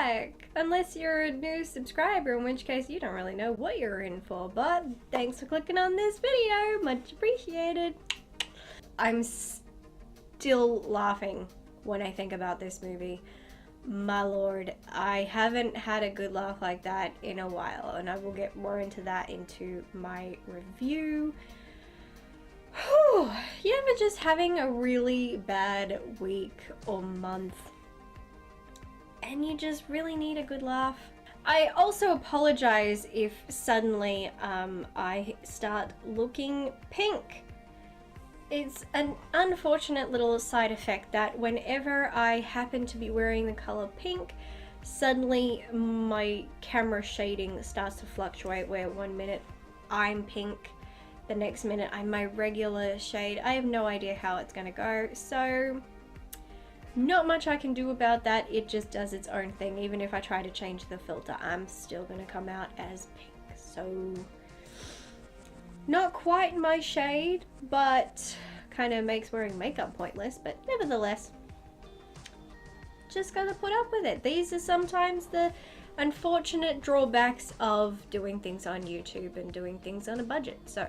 back! Unless you're a new subscriber, in which case you don't really know what you're in for, but thanks for clicking on this video, much appreciated. I'm still laughing when I think about this movie. My lord, I haven't had a good laugh like that in a while, and I will get more into that into my review. Whew. You ever just having a really bad week or month and you just really need a good laugh? I also apologize if suddenly I start looking pink. It's an unfortunate little side effect that whenever I happen to be wearing the color pink, suddenly my camera shading starts to fluctuate, where one minute I'm pink, the next minute I'm my regular shade. I have no idea how it's gonna go, so not much I can do about that. It just does its own thing. Even if I try to change the filter, I'm still gonna come out as pink. So not quite my shade, but kind of makes wearing makeup pointless, but nevertheless, just gotta put up with it. These are sometimes the unfortunate drawbacks of doing things on YouTube and doing things on a budget. So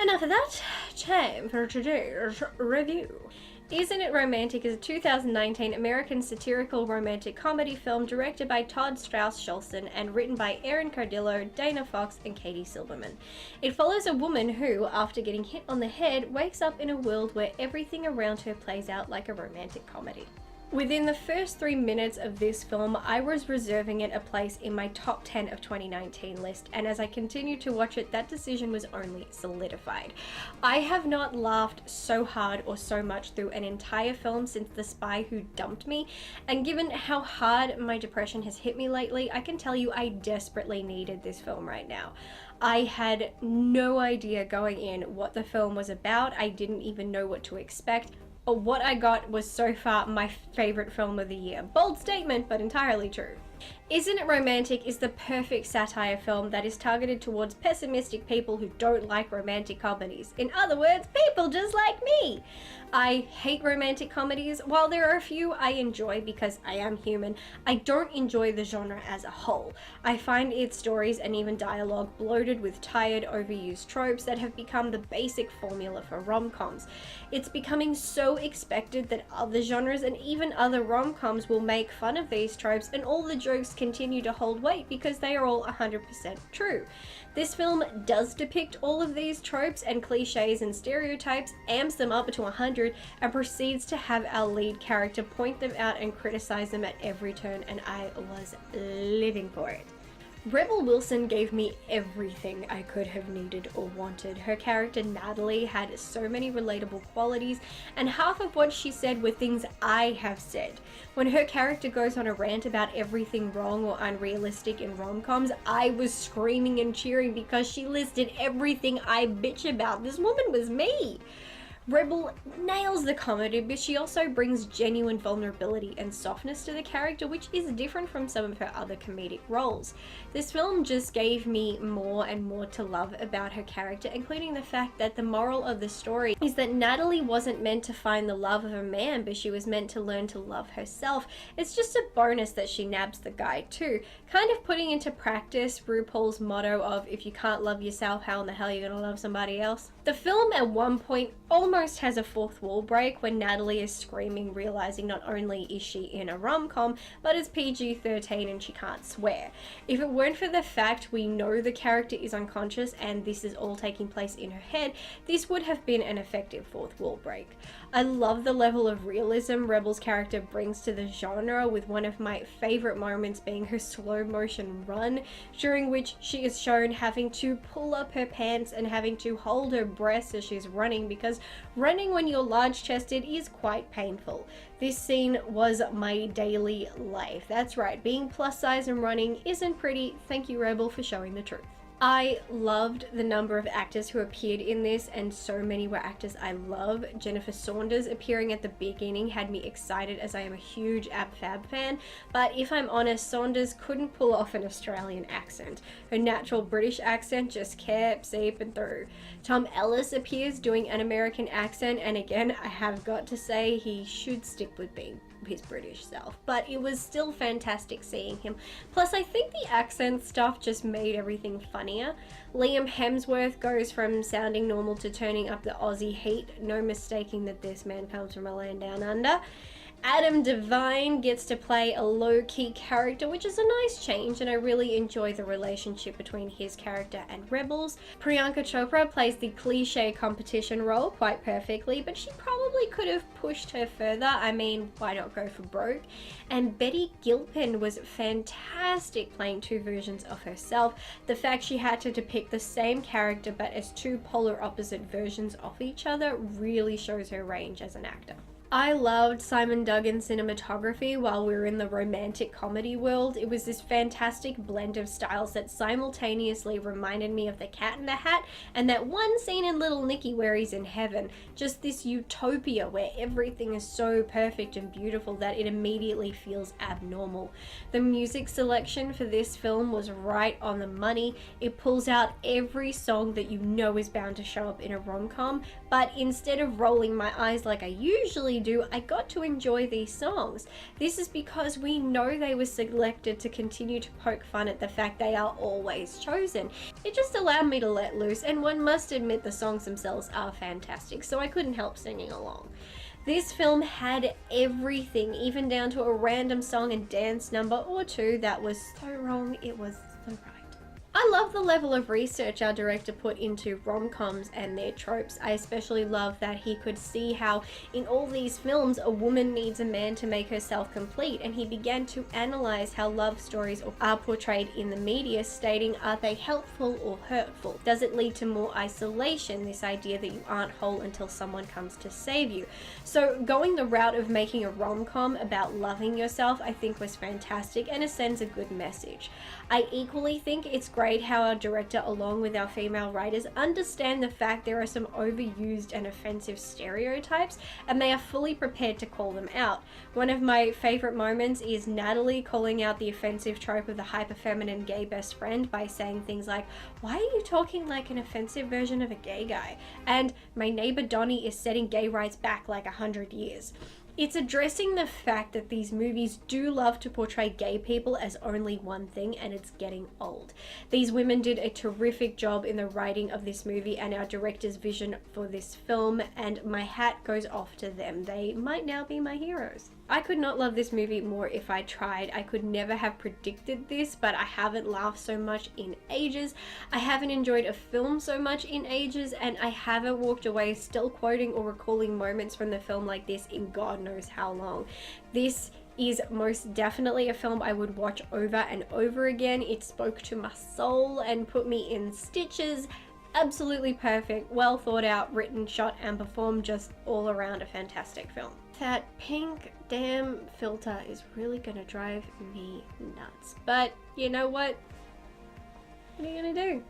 enough of that, time for today's review. Isn't It Romantic is a 2019 American satirical romantic comedy film directed by Todd Strauss-Scholson and written by Erin Cardillo, Dana Fox, and Katie Silverman. It follows a woman who, after getting hit on the head, wakes up in a world where everything around her plays out like a romantic comedy. Within the first 3 minutes of this film, I was reserving it a place in my top 10 of 2019 list, and as I continued to watch it, that decision was only solidified. I have not laughed so hard or so much through an entire film since The Spy Who Dumped Me, and given how hard my depression has hit me lately, I can tell you I desperately needed this film right now. I had no idea going in what the film was about. I didn't even know what to expect. What I got was so far my favorite film of the year. Bold statement, but entirely true. Isn't It Romantic is the perfect satire film that is targeted towards pessimistic people who don't like romantic comedies. In other words, people just like me. I hate romantic comedies. While there are a few I enjoy because I am human, I don't enjoy the genre as a whole. I find its stories and even dialogue bloated with tired, overused tropes that have become the basic formula for rom-coms. It's becoming so expected that other genres and even other rom-coms will make fun of these tropes, and all the jokes continue to hold weight because they are all 100% true. This film does depict all of these tropes and cliches and stereotypes, amps them up to 100, and proceeds to have our lead character point them out and criticize them at every turn, and I was living for it. Rebel Wilson gave me everything I could have needed or wanted. Her character Natalie had so many relatable qualities, and half of what she said were things I have said. When her character goes on a rant about everything wrong or unrealistic in rom-coms, I was screaming and cheering because she listed everything I bitch about. This woman was me. Rebel nails the comedy, but she also brings genuine vulnerability and softness to the character, which is different from some of her other comedic roles. This film just gave me more and more to love about her character, including the fact that the moral of the story is that Natalie wasn't meant to find the love of a man, but she was meant to learn to love herself. It's just a bonus that she nabs the guy too, kind of putting into practice RuPaul's motto of, if you can't love yourself, how in the hell are you gonna love somebody else? The film at one point almost has a fourth wall break when Natalie is screaming, realizing not only is she in a rom-com, but it's PG-13 and she can't swear. If it weren't for the fact we know the character is unconscious and this is all taking place in her head, this would have been an effective fourth wall break. I love the level of realism Rebel's character brings to the genre, with one of my favorite moments being her slow motion run, during which she is shown having to pull up her pants and having to hold her breasts as she's running, because running when you're large chested is quite painful. This scene was my daily life. That's right, being plus size and running isn't pretty. Thank you, Rebel, for showing the truth. I loved the number of actors who appeared in this, and so many were actors I love. Jennifer Saunders appearing at the beginning had me excited, as I am a huge Ab Fab fan, but if I'm honest, Saunders couldn't pull off an Australian accent. Her natural British accent just kept seeping through. Tom Ellis appears doing an American accent, and again, I have got to say he should stick with being his British self, but it was still fantastic seeing him. Plus, I think the accent stuff just made everything funnier. Liam Hemsworth goes from sounding normal to turning up the Aussie heat. No mistaking that this man comes from a land down under. Adam Devine gets to play a low-key character, which is a nice change, and I really enjoy the relationship between his character and Rebels. Priyanka Chopra plays the cliche competition role quite perfectly, but she probably could have pushed her further. I mean, why not go for broke? And Betty Gilpin was fantastic playing two versions of herself. The fact she had to depict the same character but as two polar opposite versions of each other really shows her range as an actor. I loved Simon Duggan's cinematography while we were in the romantic comedy world. It was this fantastic blend of styles that simultaneously reminded me of The Cat in the Hat and that one scene in Little Nicky where he's in heaven. Just this utopia where everything is so perfect and beautiful that it immediately feels abnormal. The music selection for this film was right on the money. It pulls out every song that you know is bound to show up in a rom-com, but instead of rolling my eyes like I usually do, I got to enjoy these songs. This is because we know they were selected to continue to poke fun at the fact they are always chosen. It just allowed me to let loose, and one must admit the songs themselves are fantastic, so I couldn't help singing along. This film had everything, even down to a random song and dance number or two that was so wrong, it was so right. I love the level of research our director put into rom-coms and their tropes. I especially love that he could see how in all these films a woman needs a man to make herself complete, and he began to analyze how love stories are portrayed in the media, stating, are they helpful or hurtful? Does it lead to more isolation, this idea that you aren't whole until someone comes to save you? So going the route of making a rom-com about loving yourself I think was fantastic, and it sends a good message. I equally think it's great how our director, along with our female writers, understand the fact there are some overused and offensive stereotypes, and they are fully prepared to call them out. One of my favorite moments is Natalie calling out the offensive trope of the hyper-feminine gay best friend by saying things like, why are you talking like an offensive version of a gay guy? And my neighbor Donnie is setting gay rights back like 100 years. It's addressing the fact that these movies do love to portray gay people as only one thing, and it's getting old. These women did a terrific job in the writing of this movie and our director's vision for this film, and my hat goes off to them. They might now be my heroes. I could not love this movie more if I tried. I could never have predicted this, but I haven't laughed so much in ages. I haven't enjoyed a film so much in ages, and I haven't walked away still quoting or recalling moments from the film like this in God knows how long. This is most definitely a film I would watch over and over again. It spoke to my soul and put me in stitches. Absolutely perfect, well thought out, written, shot and performed, just all around a fantastic film. That pink damn filter is really gonna drive me nuts, but you know what are you gonna do?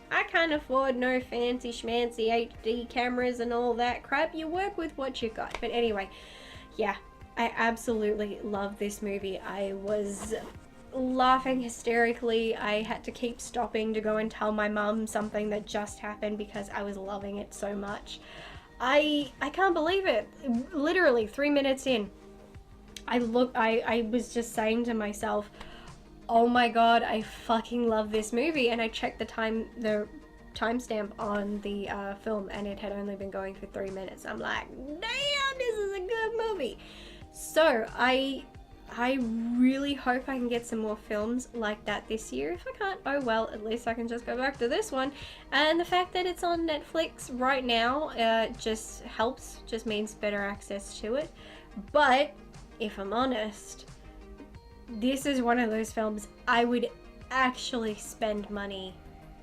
I can't afford no fancy schmancy HD cameras and all that crap. You work with what you got. But anyway, yeah, I absolutely love this movie. I was laughing hysterically. I had to keep stopping to go and tell my mum something that just happened because I was loving it so much. I can't believe it. Literally 3 minutes in, I was just saying to myself, oh my god, I fucking love this movie. And I checked the timestamp on the film, and it had only been going for 3 minutes. I'm like, damn, this is a good movie. So I really hope I can get some more films like that this year. If I can't, oh well, at least I can just go back to this one. And the fact that it's on Netflix right now just helps, just means better access to it. But if I'm honest, this is one of those films I would actually spend money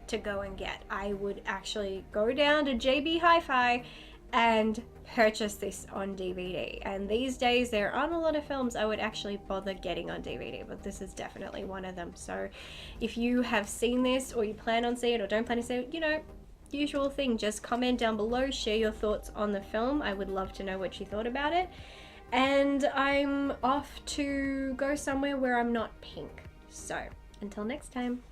to go and get. I would actually go down to JB Hi-Fi and purchase this on DVD. And these days there aren't a lot of films I would actually bother getting on DVD, but this is definitely one of them. So if you have seen this, or you plan on seeing it, or don't plan to see it, you know, usual thing, just comment down below, share your thoughts on the film. I would love to know what you thought about it. And I'm off to go somewhere where I'm not pink. So until next time.